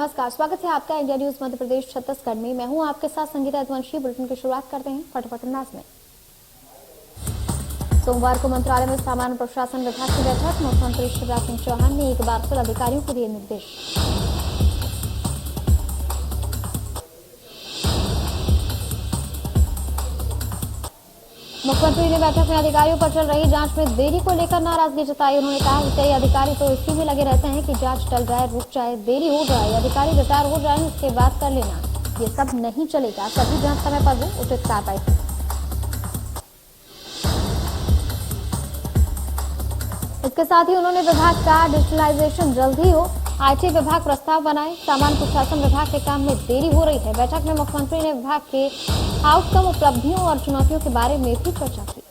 नमस्कार, स्वागत है आपका इंडिया न्यूज मध्य प्रदेश छत्तीसगढ़ में। मैं हूं आपके साथ संगीता यदुवंशी। बुलेटिन की शुरुआत करते हैं फटाफट अंदाज में। सोमवार को मंत्रालय में सामान्य प्रशासन विभाग की बैठक। मुख्यमंत्री शिवराज सिंह चौहान ने एक बार फिर अधिकारियों को दिए निर्देश। मुख्यमंत्री ने बैठक में अधिकारियों पर चल रही जांच में देरी को लेकर नाराजगी जताई। उन्होंने कहा कि कई अधिकारी तो इसी में लगे रहते हैं कि जांच टल जाए, रुक जाए, देरी हो जाए, अधिकारी रिटायर हो जाए, उसके बाद कर लेना। ये सब नहीं चलेगा। सभी जांच समय पर हो, उचित कार्रवाई हो। इसके साथ ही उन्होंने विभाग का डिजिटलाइजेशन जल्द ही हो, आईटी विभाग प्रस्ताव बनाए। सामान्य प्रशासन विभाग के काम में देरी हो रही है। बैठक में मुख्यमंत्री ने विभाग के आउटकम, उपलब्धियों और चुनौतियों के बारे में भी चर्चा की।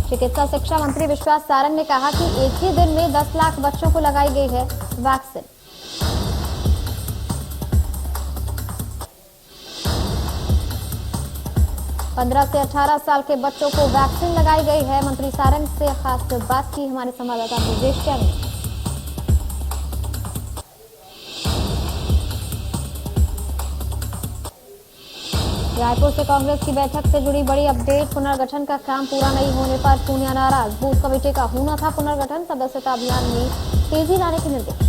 चिकित्सा शिक्षा मंत्री विश्वास सारंग ने कहा कि एक ही दिन में 10 लाख बच्चों को लगाई गई है वैक्सीन। पंद्रह से 18 साल के बच्चों को वैक्सीन लगाई गई है। मंत्री सारंग से खास बात की हमारे संवाददाता ब्रजेश चैन ने। रायपुर से कांग्रेस की बैठक से जुड़ी बड़ी अपडेट। पुनर्गठन का काम पूरा नहीं होने पर पूनिया नाराज। बूथ कमेटी का होना था पुनर्गठन, सदस्यता अभियान में तेजी लाने के निर्देश।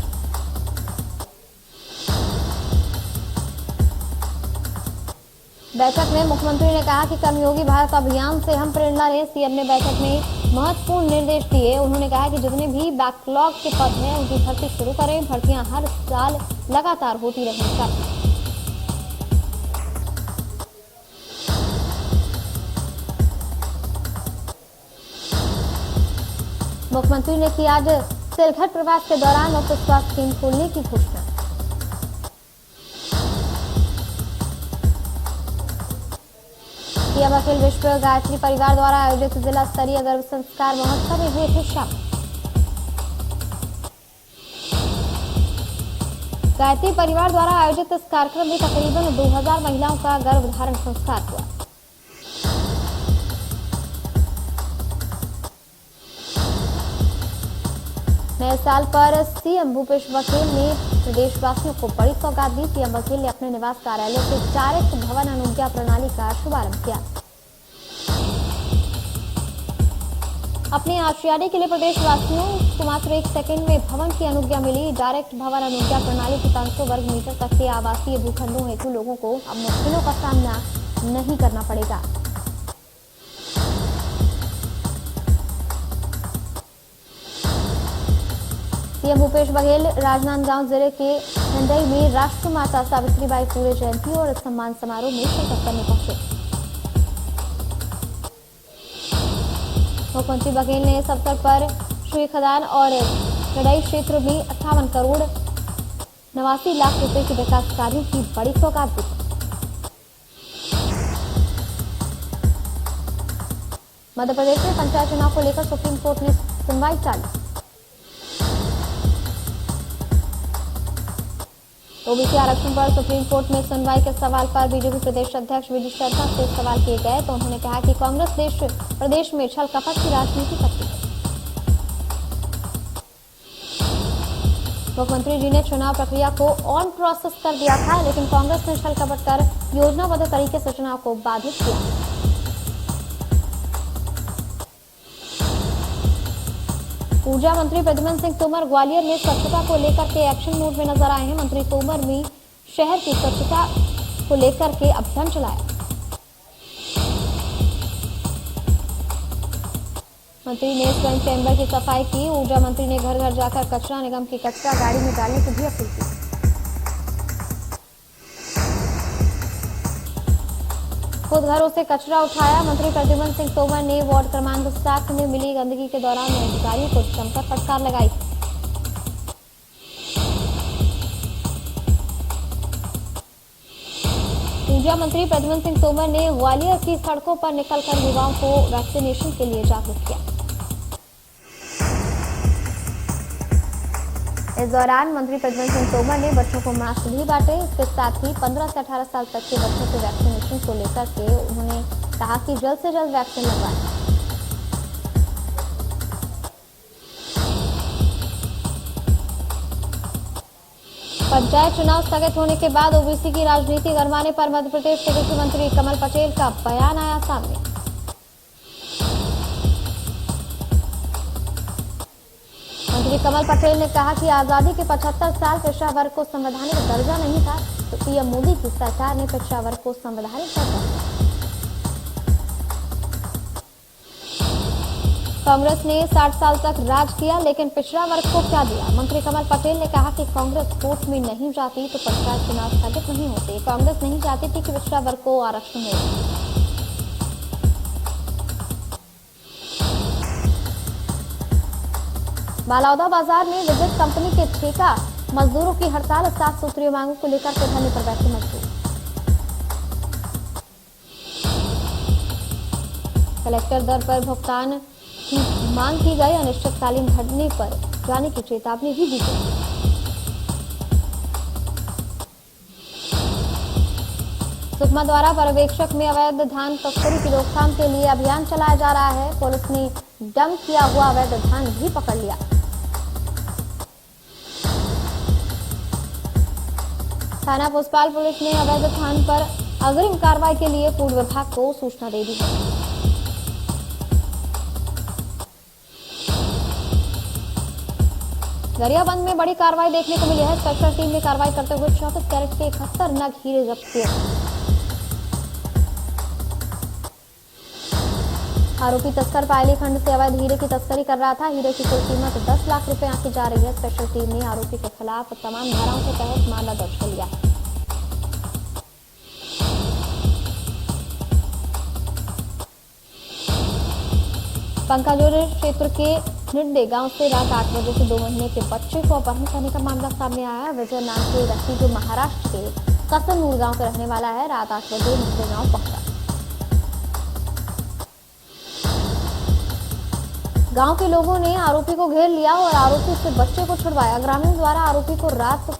बैठक में मुख्यमंत्री ने कहा कि कर्मयोगी भारत अभियान से हम प्रेरणा लें। सीएम ने बैठक में महत्वपूर्ण निर्देश दिए। उन्होंने कहा कि जितने भी बैकलॉग के पद हैं उनकी भर्ती शुरू करें। भर्तियां हर साल लगातार होती रहनी चाहिए। मुख्यमंत्री ने की आज सिलघट प्रवास के दौरान मुफ्त स्वास्थ्य केंद्र खोलने की घोषणा। सीएम अखिल विश्व गायत्री परिवार द्वारा आयोजित जिला स्तरीय गर्भ संस्कार महोत्सव में हुए थे शामिल। गायत्री परिवार द्वारा आयोजित इस कार्यक्रम में तकरीबन 2000 महिलाओं का गर्भ धारण संस्कार हुआ। नए साल पर सीएम भूपेश बघेल ने प्रदेशवासियों को बड़ी सौगात दी। सीएम बघेल ने अपने निवास कार्यालय से डायरेक्ट भवन अनुज्ञा प्रणाली का शुभारंभ किया। अपने आशियाने के लिए प्रदेशवासियों को मात्र 1 सेकंड में भवन की अनुज्ञा मिली। डायरेक्ट भवन अनुज्ञा प्रणाली से 500 वर्ग मीटर तक के आवासीय भूखंडों हेतु लोगों को अब मुश्किलों का सामना नहीं करना पड़ेगा। सीएम भूपेश बघेल राजनांदगांव जिले के नंदई में राष्ट्रमाता सावित्रीबाई फुले जयंती और सम्मान समारोह में शिरकत करने पहुंचे। मुख्यमंत्री बघेल ने इस अवसर पर श्री खदान और लड़ाई क्षेत्र में 58 करोड़ 89 लाख रुपए के विकास कार्यों की बड़ी सौगात दी। मध्य प्रदेश में पंचायत चुनाव को लेकर सुप्रीम कोर्ट ने सुनवाई चालू। ओबीसी आरक्षण पर सुप्रीम कोर्ट में सुनवाई के सवाल पर बीजेपी प्रदेश अध्यक्ष वी डी शर्मा से सवाल किए गए तो उन्होंने कहा कि कांग्रेस प्रदेश में छल कपट की राजनीति करती है। मुख्यमंत्री जी ने चुनाव प्रक्रिया को ऑन प्रोसेस कर दिया था, लेकिन कांग्रेस ने छल कपट कर योजनाबद्ध तरीके से चुनाव को बाधित किया। ऊर्जा मंत्री प्रद्युम्न सिंह तोमर ग्वालियर में स्वच्छता को लेकर के एक्शन मोड में नजर आए हैं। मंत्री तोमर ने शहर की स्वच्छता को लेकर के अभियान चलाया। मंत्री ने स्वयं चैम्बर की सफाई की। ऊर्जा मंत्री ने घर घर जाकर कचरा निगम की कचरा गाड़ी में डालने की भी अपील की। खुद घरों से कचरा उठाया। मंत्री प्रद्युम्न सिंह तोमर ने वार्ड क्रमांक 7 में मिली गंदगी के दौरान अधिकारियों को जमकर फटकार लगाई। ऊर्जा मंत्री प्रद्युम्न सिंह तोमर ने ग्वालियर की सड़कों पर निकलकर युवाओं को वैक्सीनेशन के लिए जागरूक किया। इस दौरान मंत्री प्रद्युम्न सिंह तोमर ने बच्चों को मास्क भी बांटे। इसके साथ ही 15 से 18 साल तक के बच्चों के वैक्सीनेशन को लेकर के उन्होंने कहा कि जल्द से जल्द वैक्सीन लगवाएं। पंचायत चुनाव स्थगित होने के बाद ओबीसी की राजनीति गरमाने पर मध्य प्रदेश के कृषि मंत्री कमल पटेल का बयान आया सामने। मंत्री कमल पटेल ने कहा कि आजादी के 75 साल पिछड़ा वर्ग को संवैधानिक दर्जा नहीं था, तो पीएम मोदी की सरकार ने पिछड़ा वर्ग को संवैधानिक दर्जा दिया। कांग्रेस ने 60 साल तक राज किया, लेकिन पिछड़ा वर्ग को क्या दिया? मंत्री कमल पटेल ने कहा कि कांग्रेस कोर्ट में नहीं जाती तो पंचायत चुनाव स्थगित नहीं होते। कांग्रेस नहीं चाहती थी कि पिछड़ा वर्ग को आरक्षण मिले। बालौदा बाजार में विद्युत कंपनी के ठेका मजदूरों की हड़ताल, 7 सूत्रीय मांगों को लेकर के धरने पर बैठे मजदूर। कलेक्टर दर पर भुगतान की मांग की गई, अनिश्चितकालीन धरने पर जाने की चेतावनी भी दी गई। सुकमा द्वारा पर्यवेक्षक में अवैध धान तस्करी की रोकथाम के लिए अभियान चलाया जा रहा है। पुलिस ने डंप किया हुआ अवैध धान भी पकड़ लिया। थाना पुष्पाल पुलिस ने अवैध धान पर अग्रिम कार्रवाई के लिए पूर्व विभाग को सूचना दे दी है। गरियाबंद में बड़ी कार्रवाई देखने को मिली है। स्पेशल टीम ने कार्रवाई करते हुए 34 कैरेट के 71 नग हीरे जब्त किए। आरोपी तस्कर पायली खंड से अवैध हीरे की तस्करी कर रहा था। हीरे की कुल कीमत 10 लाख रुपए आंकी जा रही है। स्पेशल टीम ने आरोपी के खिलाफ तमाम धाराओं के तहत मामला दर्ज कर लिया है। पंकाजोर क्षेत्र के निड्डे गांव से रात 8 बजे से 2 महीने के बच्चे को अपहरण करने का मामला सामने आया। विजय नाम के व्यक्ति जो महाराष्ट्र के कसनूर गांव का रहने वाला है, रात 8 बजे निड्डे गांव पहुंचा। गांव के लोगों ने आरोपी को घेर लिया और आरोपी से बच्चे को छुड़वाया। ग्रामीण द्वारा आरोपी को रात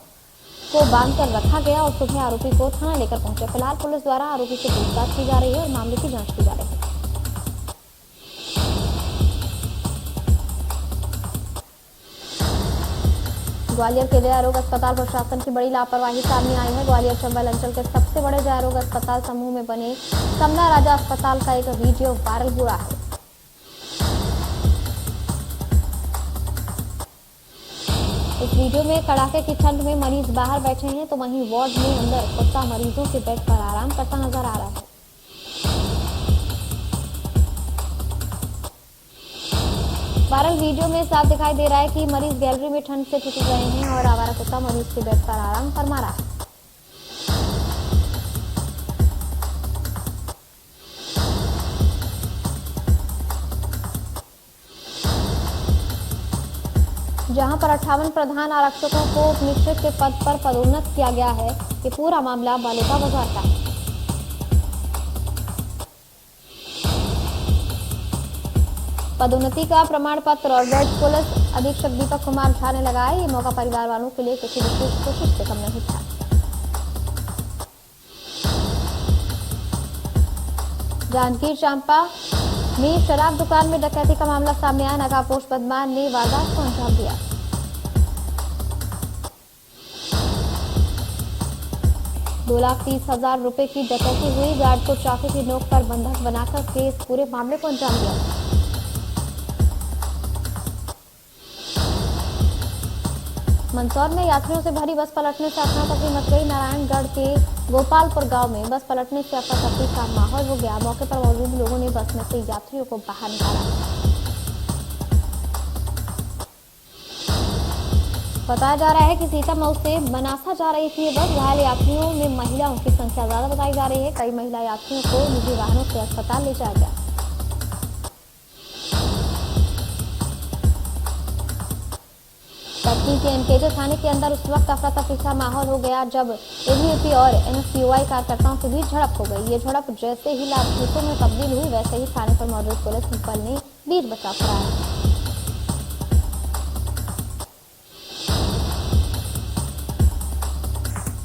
को बांधकर रखा गया और सुबह आरोपी को थाना लेकर पहुंचे। फिलहाल पुलिस द्वारा आरोपी से पूछताछ की जा रही है और मामले की जांच की जा रही है। ग्वालियर के जय रोग अस्पताल प्रशासन की बड़ी लापरवाही सामने आई है। ग्वालियर चंबल अंचल के सबसे बड़े जय रोग अस्पताल समूह में बने समना राजा अस्पताल का एक वीडियो वायरल हो रहा है। इस वीडियो में कड़ाके की ठंड में मरीज बाहर बैठे हैं, तो वहीं वार्ड में अंदर कुत्ता मरीजों के बेड पर आराम करता नजर आ रहा है। वायरल वीडियो में साफ दिखाई दे रहा है कि मरीज गैलरी में ठंड से ठिठुर रहे हैं और आवारा कुत्ता मरीज के बेड पर आराम फरमा रहा है। जहां पर 58 प्रधान आरक्षकों को उपनिरीक्षक के पद पर पदोन्नत किया गया है। ये पूरा मामला बालौदा बाजार का है। पदोन्नति का प्रमाण पत्र और बेड पुलिस अधीक्षक दीपक कुमार झा ने लगाया। ये मौका परिवार वालों के लिए किसी विशेष कोशिश से कम नहीं था। जांजगीर चांपा में शराब दुकान में डकैती का मामला सामने आया। नकाबपोश बदमाश ने वारदात को अंजाम दिया। ₹2,30,000 रुपए की डकैती हुई। गार्ड को चाकू की नोक पर बंधक बनाकर के इस पूरे मामले को अंजाम दिया। मंदसौर में यात्रियों से भरी बस पलटने से अफरा-तफरी मच गई। नारायणगढ़ के गोपालपुर गांव में बस पलटने से अफरा-तफरी का माहौल हो गया। मौके पर मौजूद लोगों ने बस में से यात्रियों को बाहर निकाला। बताया जा रहा है कि सीतामऊ से बनासा जा रही थी ये बस। घायल यात्रियों में महिलाओं की संख्या ज्यादा बताई जा रही है। कई महिला यात्रियों को निजी वाहनों से अस्पताल ले जाया गया। कटनी के एनकेजे थाने के अंदर उस वक्त अफरा-तफरी का माहौल हो गया जब एबीवीपी और एनएसयूआई कार्यकर्ताओं के बीच झड़प हो गई। ये झड़प जैसे ही लाठीसों में तब्दील हुई, वैसे ही थाने पर मौजूद पुलिस बल ने वीर बचाव कराया।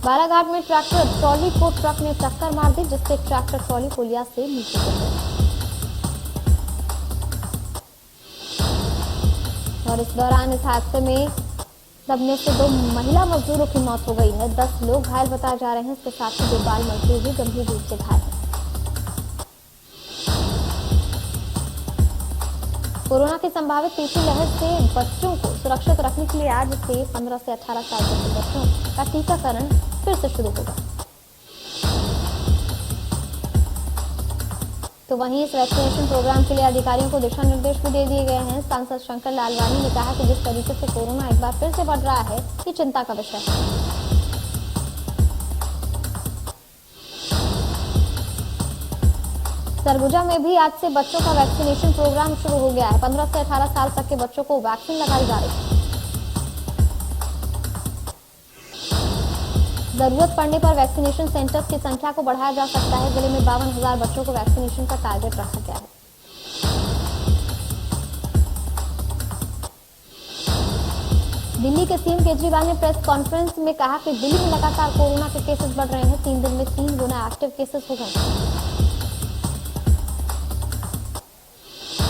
बालाघाट में ट्रैक्टर ट्रॉली को ट्रक ने टक्कर मार दी, जिससे ट्रैक्टर ट्रॉली पुलिया से नीचे गिर गई और इस दौरान इस हादसे में दबने से 2 महिला मजदूरों की मौत हो गई है। 10 लोग घायल बताए जा रहे हैं। इसके साथ ही 2 बाल मजदूर भी गंभीर रूप से घायल हैं। कोरोना की संभावित तीसरी लहर से बच्चों को सुरक्षित रखने के लिए आज से 15 से 18 साल तक के बच्चों का टीकाकरण फिर से शुरू होगा। तो वहीं इस वैक्सीनेशन प्रोग्राम के लिए अधिकारियों को दिशा निर्देश भी दे दिए गए हैं। सांसद शंकर लालवानी ने कहा कि जिस तरीके से कोरोना एक बार फिर से बढ़ रहा है, ये चिंता का विषय है। सरगुजा में भी आज से बच्चों का वैक्सीनेशन प्रोग्राम शुरू हो गया है। 15 से 18 साल तक के बच्चों को वैक्सीन लगाई जा रही है। जरूरत पड़ने पर वैक्सीनेशन सेंटर्स की संख्या को बढ़ाया जा सकता है। जिले में 52,000 बच्चों को वैक्सीनेशन का टारगेट रखा गया है। दिल्ली के सीएम केजरीवाल ने प्रेस कॉन्फ्रेंस में कहा कि दिल्ली में लगातार कोरोना के केसेस बढ़ रहे हैं। 3 दिन में 3 गुना एक्टिव केसेस हो गए।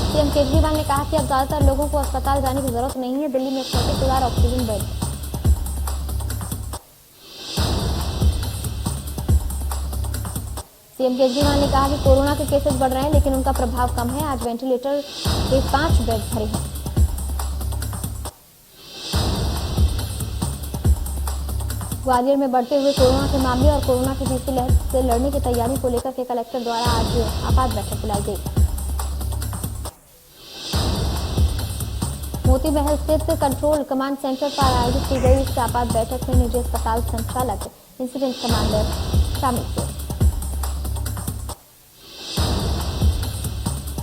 सीएम केजरीवाल ने कहा कि अब ज्यादातर लोगों को अस्पताल जाने की जरूरत नहीं है। दिल्ली में 36,000 ऑक्सीजन बेड। सीएम केजरीवाल ने कहा कि कोरोना के केसेस बढ़ रहे हैं, लेकिन उनका प्रभाव कम है। आज वेंटिलेटर के 5 बेड भरे हैं। ग्वालियर में बढ़ते हुए कोरोना के मामले और कोरोना की तीसरी लहर से लड़ने की तैयारी को लेकर के कलेक्टर द्वारा आज आपात बैठक बुलाई गई। मोती महल स्थित कंट्रोल कमांड सेंटर पर आयोजित की गई इस आपात बैठक में निजी अस्पताल संचालक, इंसिडेंट कमांडर शामिल थे।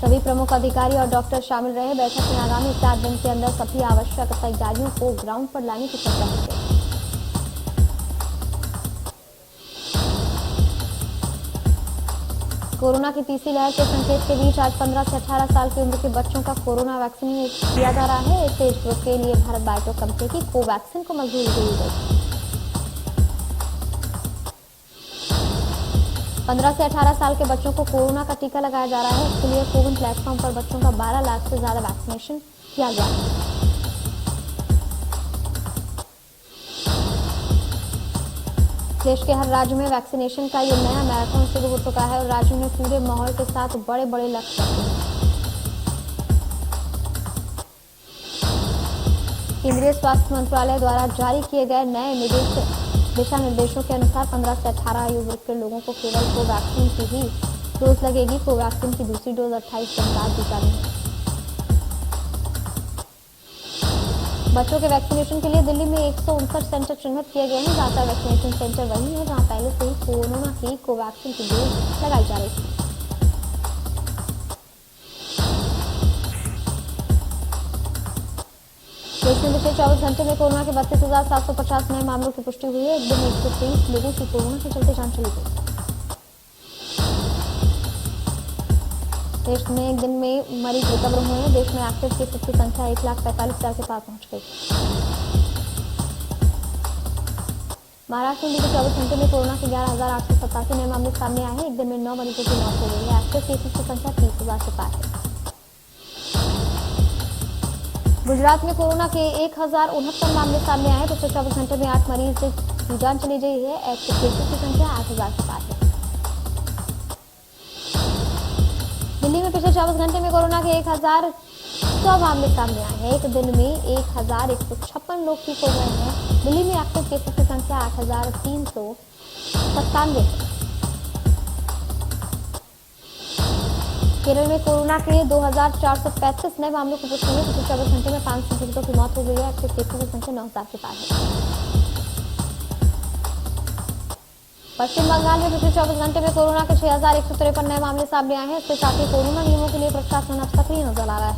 सभी प्रमुख अधिकारी और डॉक्टर शामिल रहे। बैठक में आगामी 7 दिन के अंदर सभी आवश्यक तैयारियों को ग्राउंड पर लाने की चर्चा की गई। कोरोना की तीसरी लहर के संकेत के बीच आज 15 से 18 साल की उम्र के बच्चों का कोरोना वैक्सीन किया जा रहा है। इस एज ग्रुप के लिए भारत बायोटेक कंपनी की कोवैक्सीन को मंजूरी दी गई। 15 से 18 साल के बच्चों को कोरोना का टीका लगाया जा रहा है। इसके लिए कोविन प्लेटफॉर्म पर बच्चों का 12 लाख से ज्यादा वैक्सीनेशन किया गया है। देश के हर राज्य में वैक्सीनेशन का ये नया मैराथन शुरू हो चुका है और राज्य में पूरे माहौल के साथ बड़े बड़े लक्ष्य रखे हैं। केंद्रीय स्वास्थ्य मंत्रालय द्वारा जारी किए गए नए दिशा निर्देशों के अनुसार 15 से 18 आयु वर्ग के लोगों को केवल कोवैक्सीन की ही डोज लगेगी। कोवैक्सीन की दूसरी डोज 28 दिन बाद दी जानी है। बच्चों के वैक्सीनेशन के लिए दिल्ली में 159 सेंटर चिन्हित किए गए हैं। ज्यादातर वैक्सीनेशन सेंटर वही है जहां पहले से ही कोरोना की कोवैक्सीन की डोज लगाई जा रही थी। देश में पिछले 24 घंटे में कोरोना के 32,750 नए मामलों की पुष्टि हुई है। एक दिन में 123 लोगों की कोरोना के चलते जान चली गई। देश में एक दिन में मरीज रिकवर हुए हैं। देश में एक्टिव केसेस की संख्या 1,45,000 के पार पहुंच गई। महाराष्ट्र में बीते 24 घंटे में कोरोना के 11,887 नए मामले सामने आए हैं। एक दिन में 9 मरीजों की मौत हो गई है। एक्टिव केसेस की संख्या 30,000 के पार है। गुजरात में कोरोना के 1,069 मामले सामने आए। पिछले 24 घंटे में 8 मरीज की जान चली गई है। एक्टिव केसेस की संख्या 8,000 के पार है। दिल्ली में पिछले 24 घंटे में कोरोना के 1,100 मामले सामने आए हैं। एक दिन में 1,156 लोग ठीक हो गए हैं। दिल्ली में एक्टिव केसेस की संख्या 8,397 है। केरल में कोरोना के 2,435 नए मामलों की पुष्टि हुई। पिछले 24 घंटे में 5 संक्रमितों की मौत हो गई है। एक्टिव केसेस की संख्या 9,000 के पार है। पश्चिम बंगाल में पिछले 24 घंटे में कोरोना के 6,153 नए मामले सामने आए हैं। इसके साथ ही कोरोना नियमों के लिए प्रशासन अब सक्रिय नजर आ रहा है।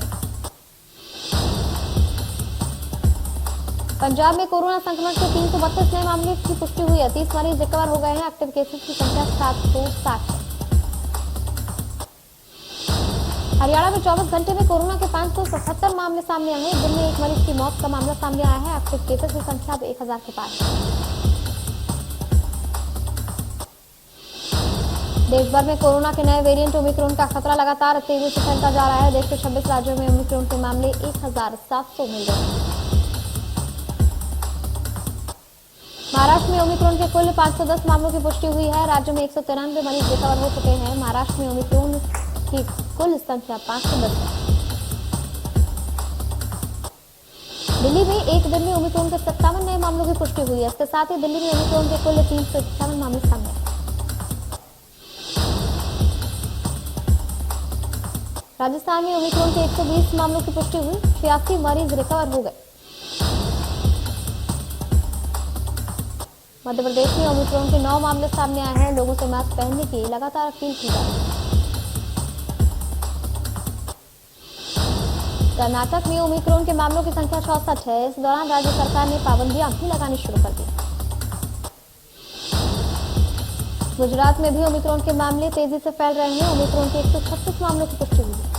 पंजाब में कोरोना संक्रमण के 332 नए मामले की पुष्टि हुई है। 30 मरीज रिकवर हो गए हैं। एक्टिव केसेस की संख्या 760 है। हरियाणा में 24 घंटे में कोरोना के 577 मामले सामने आए हैं। दिन में 1 मरीज की मौत का मामला सामने आया है। एक्टिव केसेस की संख्या अब 1,000 के पार है। देश भर में कोरोना के नए वेरिएंट ओमिक्रॉन का खतरा लगातार तेजी से फैलता जा रहा है। देश के 26 राज्यों में ओमिक्रॉन के मामले 1,700 मिल गए। महाराष्ट्र में ओमिक्रॉन के कुल 510 मामलों की पुष्टि हुई है। राज्य में 193 मरीज रिकवर हो चुके हैं। महाराष्ट्र में ओमिक्रॉन की कुल संख्या 510 है। दिल्ली में एक दिन में ओमिक्रॉन के 57 नए मामलों की पुष्टि हुई है। इसके साथ ही दिल्ली में ओमिक्रॉन के कुल 351 मामले सामने आए। राजस्थान में ओमिक्रॉन के 120 मामलों की पुष्टि हुई। 86 मरीज रिकवर हो गए। मध्य प्रदेश में ओमिक्रॉन के 9 मामले सामने आए हैं। लोगों से मास्क पहनने की लगातार अपील की जा रही है। कर्नाटक में ओमिक्रॉन के मामलों की संख्या 64 है। इस दौरान राज्य सरकार ने पाबंदियां भी लगानी शुरू कर दी। गुजरात में भी ओमिक्रॉन के मामले तेजी से फैल रहे हैं। ओमिक्रॉन के 136 मामलों की पुष्टि हुई है।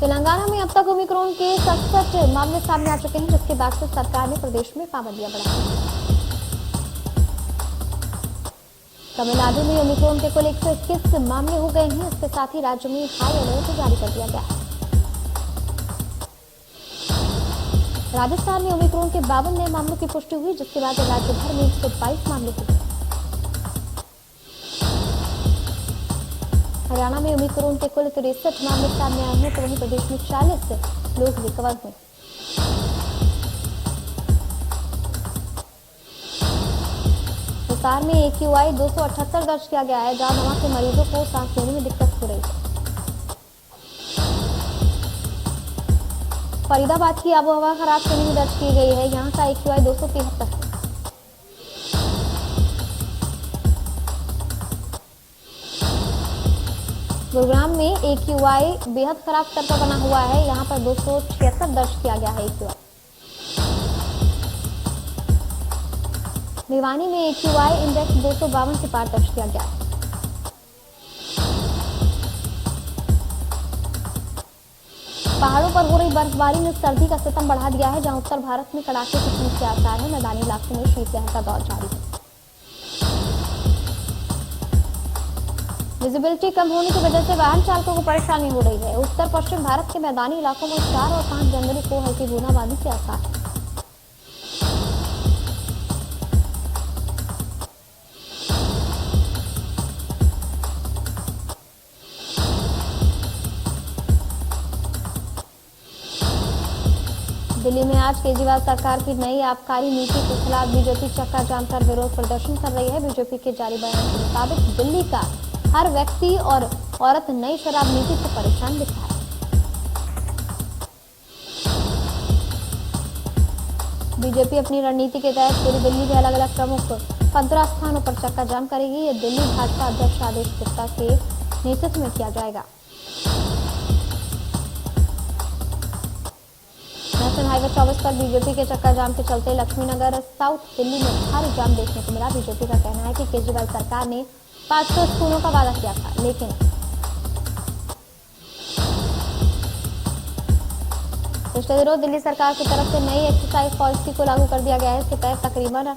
तेलंगाना में अब तक ओमिक्रॉन के 67 मामले सामने आ चुके हैं, जिसके बाद से सरकार ने प्रदेश में पाबंदियां बढ़ाई। तमिलनाडु में ओमिक्रॉन के कुल 121 मामले हो गए हैं। इसके साथ ही राज्य में हाई अलर्ट जारी कर दिया गया है। राजस्थान में ओमिक्रॉन के 52 नए मामलों की पुष्टि हुई, जिसके बाद राज्य भर में 122 मामले हुए। हरियाणा में ओमिक्रॉन के कुल 63 मामले सामने आए हैं, तो वहीं प्रदेश में 40 लोग रिकवर हुए। हिसार में AQI 278 दर्ज किया गया है, जहां दमा के मरीजों को सांस लेने में दिक्कत हो रही है। फरीदाबाद की आबोहवा खराब श्रेणी में दर्ज की गई है। यहाँ का AQI 273 है। गुरुग्राम में AQI बेहद खराब स्तर पर बना हुआ है। यहाँ पर 276 दर्ज किया गया है AQI। भिवानी में AQI इंडेक्स 252 के पार दर्ज किया गया है। पहाड़ों पर हो रही बर्फबारी ने सर्दी का सितम बढ़ा दिया है। जहां उत्तर भारत में कड़ाके की ठंड के आसार है, मैदानी इलाकों में शीतलहर का दौर जारी है। विजिबिलिटी कम होने की वजह से वाहन चालकों को परेशानी हो रही है। उत्तर पश्चिम भारत के मैदानी इलाकों में 4 और 5 जनवरी को हल्की बूंदाबांदी के आसार है। दिल्ली में आज केजरीवाल सरकार की नई आबकारी नीति के खिलाफ बीजेपी चक्का जाम कर विरोध प्रदर्शन कर रही है। बीजेपी के जारी बयान के मुताबिक दिल्ली का हर व्यक्ति और औरत नई शराब नीति से परेशान दिख रहा है। बीजेपी अपनी रणनीति के तहत पूरी दिल्ली के अलग अलग प्रमुख 15 स्थानों पर चक्का जाम करेगी। ये दिल्ली भाजपा अध्यक्ष आदेश गुप्ता के नेतृत्व में किया जाएगा। नेशनल हाईवे 24 पर बीजेपी के चक्का जाम के चलते लक्ष्मीनगर साउथ दिल्ली में भारी जाम देखने को मिला। बीजेपी का कहना है कि केजरीवाल सरकार ने 500 स्कूलों का वादा किया था, लेकिन पिछले दिनों दिल्ली सरकार की तरफ से नई एक्साइज पॉलिसी को लागू कर दिया गया है। इसके तहत तकरीबन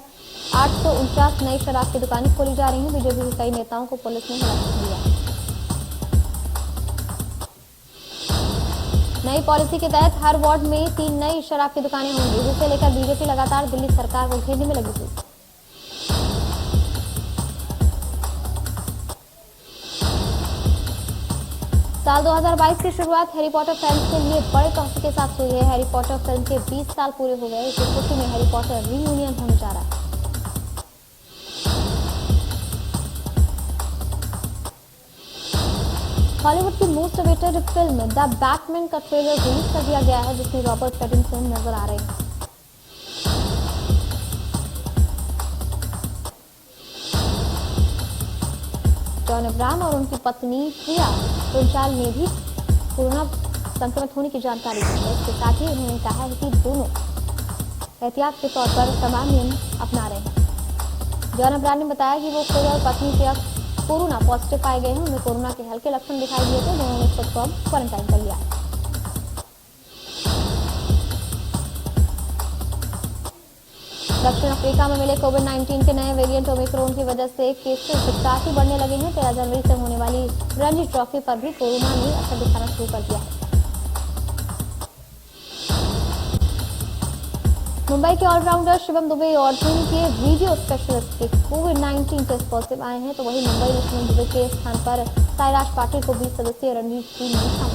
849 नई शराब की दुकानें खोली जा रही हैं। बीजेपी के कई नेताओं को पुलिस ने हिरासत में लिया है। नई पॉलिसी के तहत हर वार्ड में 3 नई शराब की दुकानें होंगी, जिसे लेकर बीजेपी लगातार दिल्ली सरकार को घेरने में लगी थी। साल 2022 की शुरुआत हैरी पॉटर फैंस के लिए बड़े तोहफे के साथ हुई है। हैरी पॉटर फिल्म के 20 साल पूरे हो गए। इसी खुशी में हैरी पॉटर रीयूनियन होने जा रहा है। हॉलीवुड की most awaited film the Batman का ट्रेलर रिलीज कर दिया गया है, जिसमें रॉबर्ट पैटिंसन नजर आ रहे हैं। जॉन अब्राहम और उनकी पत्नी प्रिया रुंचाल ने भी कोरोना संक्रमित होने की जानकारी दी है। इसके साथ ही उन्होंने कहा है कि दोनों एहतियात के तौर पर तमाम नियम अपना रहे हैं। जॉन अब्राहम ने बताया कि वो खुद और पत्नी प्रिया कोरोना पॉजिटिव पाए गए हैं। उन्हें कोरोना के हल्के लक्षण दिखाई दिए थे। दोनों ने खुद को क्वारंटाइन कर लिया। दक्षिण अफ्रीका में मिले कोविड-19 के नए वेरिएंट ओमिक्रॉन की वजह से केसेस काफी बढ़ने लगे हैं। 13 जनवरी से होने वाली रणजी ट्रॉफी पर भी कोरोना ने असर दिखाना शुरू कर दिया है। मुंबई के ऑलराउंडर शिवम दुबे और टीम के वीडियो स्पेशलिस्ट के कोविड-19 टेस्ट पॉजिटिव आए हैं, तो वहीं मुंबई में शिवम दुबे के स्थान पर साईराज पाटिल को 20 सदस्यीय रणजी टीम में शामिल